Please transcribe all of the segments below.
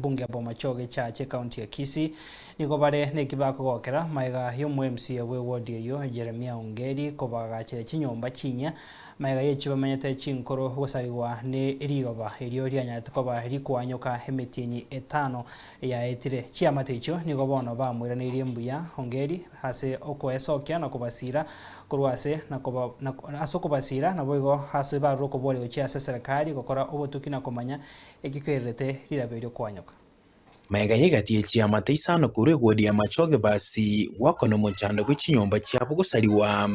bunge ya Bomachoge chache county ya Kisii niko bare nekibako gokera maiga yo MCA we ward yo Jeremia Ongeri kobaga chire chinyomba chinya maiga yechi bamenyete chinkoro gosariwa ne riroba erio ryanya tukoba rikwanyoka hemetienyi etano ya etire chiamate icho niko bono bamwiranirie mbuya Ongeri hase okoesokia na kubasira kurwase na kuba asokubasira na boigo hase baroko bole gochia serikali gokora obotuki na komanya ekikerete rirabero kwanyoka maiga yegatiye chiamate isano kure wodi ya Machoge basi wako no mochando gwichinyomba chiabo gusariwa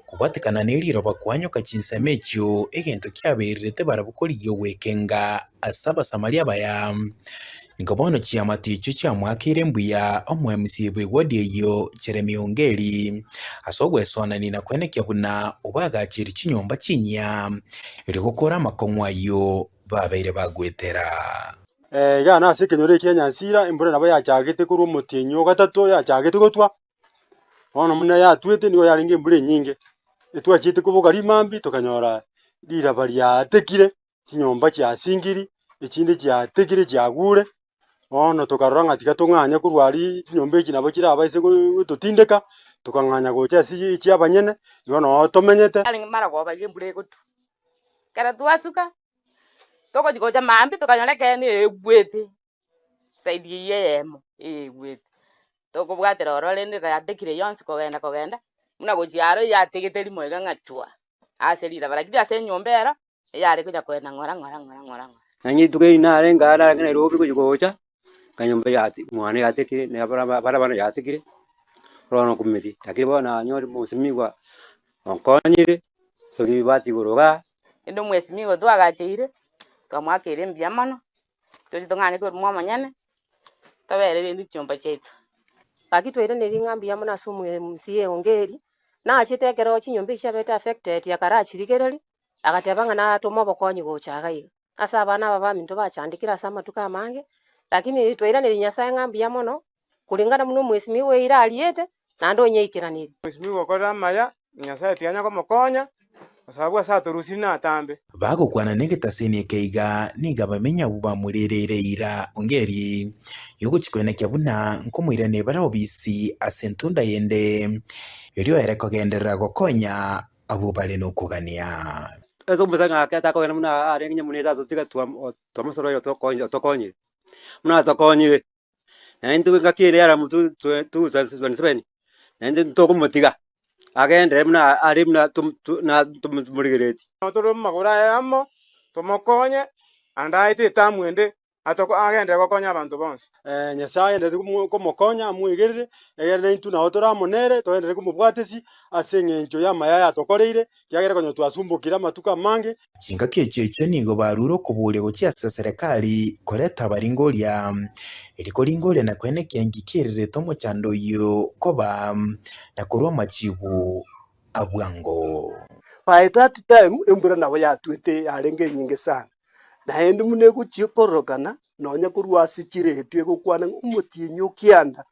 kubatekana neriro bakwanyoka chinsemecho egento kyaberete barabukoriyo wekenga asaba samaria baya nikobono chiamate icho cyamwakire mbuya omwemisi bwe wodi yo Jeremia Ongeri asogwe sonani na kwenekya buna obagachira chinyomba chinya iri gukora makongwayo babeire bagwetera ya nase kenyore Kenyansira imbura nabo yachagete kuri umutinyo gatatu yachagete gotwa ono muna yatwete niyo yaringe imbure nyinge etwachite kubuga rimambi tukanyora riraba lyatekire kinyomba kya singiri ekindi kyatekire kyagure ono tukarora tika tunganya kurwari kinyomba eki nabo kirabaise gututindeka tukanganya gocha si cyabanyene yono tomenyete ali mara go bage imbure gutu kara twasuka toko jikoja mambi tukanyole kene egwete saidi yemo egwete toko bwatera orole ndi kayatekire yonsi kogenda muna gochiaro yategete limo ngachwa aserira barakidi ase nyombera yari kuja kwenda ngora nanyi tuke inare ngara ngene robi kujocha kanyombe yati mwana yatekire ne bara yatekire rono kumiti takiri bona nyori musimiwa onkonyire sogi bati goroga endo mwesimiwa twagachire twamwakire mbiamano tuzitongane ko mwamanyane tabere ndi chomba chetu akitwere neringambia muna sumu MCA Ongeri na achitekero chinyombe chabeta affected yakarachirikereri akatabanga na tomo bokonyi gochagaye asa abana baba minto bachandikira sama tukamange lakini twera nerinyasa ngambia mono kulingana muno mwesimi we ira aliete na ndonye ikiraniri mwesimi gokora maya nyasa tianya ko mokonya sababu asa turusina atambe bago kwana negetaseni keiga niga bamenya buba murerere ira Ongeri yugo chikwene buna nkomwirane bara obisi asentunda yende yori ereko gendera gokonya abo bale no kugania ezo mbetanga akata ko muna arengnya muneza zotika twamusoro yo tokonye muna tokonye nende ngakire yara mutu tu zansebeni nende tokumutiga agende muna ari muna tumurigereti otoro magura yamo tomokonye andaite tamwende atoko agende gokonya abantu bonse nyasaye ndete kumukonya amwigerere yere ntu na otora monere toendere kumubwatesi asengenjo ya maya yatokoreire yagere konyo twasumbukira matuka mange chinga kechecho nigo baruro kubule gochia serikali koleta baringoria ilikoringoria na kwene kyangikirire tomo chando yo koba na kurwa machibu abwango by that time embura nabo yatwete yarenge nyinge sana na hendu mune guchikorogana nonya kurwasi chiretwe gukwana umutinyo kianda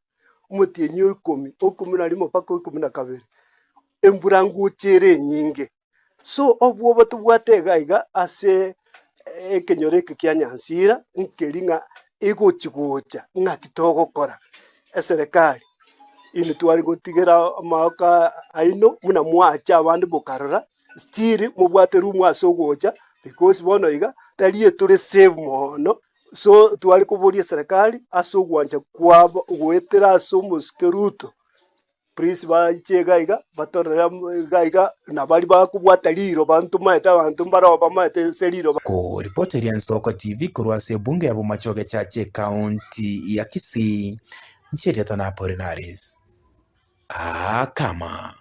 umutinyo 10 na limo paka 12 embura nguchere nyinge so obwo batubwate gaiga ase ekenyoreke kya Nyansira nkeringa egochigocha ngakitogo kora eserikali ini twari gutigera amaka aino muna mwacha abandi bukarora still mubwate rumu asogocha because bono iga taliye turi save mono so twari kuburia serikali asogwanja kwabo gwetera asomuskeruto please bachega iga batorera gaiga na bali bakubwata liro bantu maeta bantu mbaroba maeta seliro ko reporter ya Nsoko TV kurwase bunge ya Bomachoge chache county ya Kisii nchete tana Apollinaris kama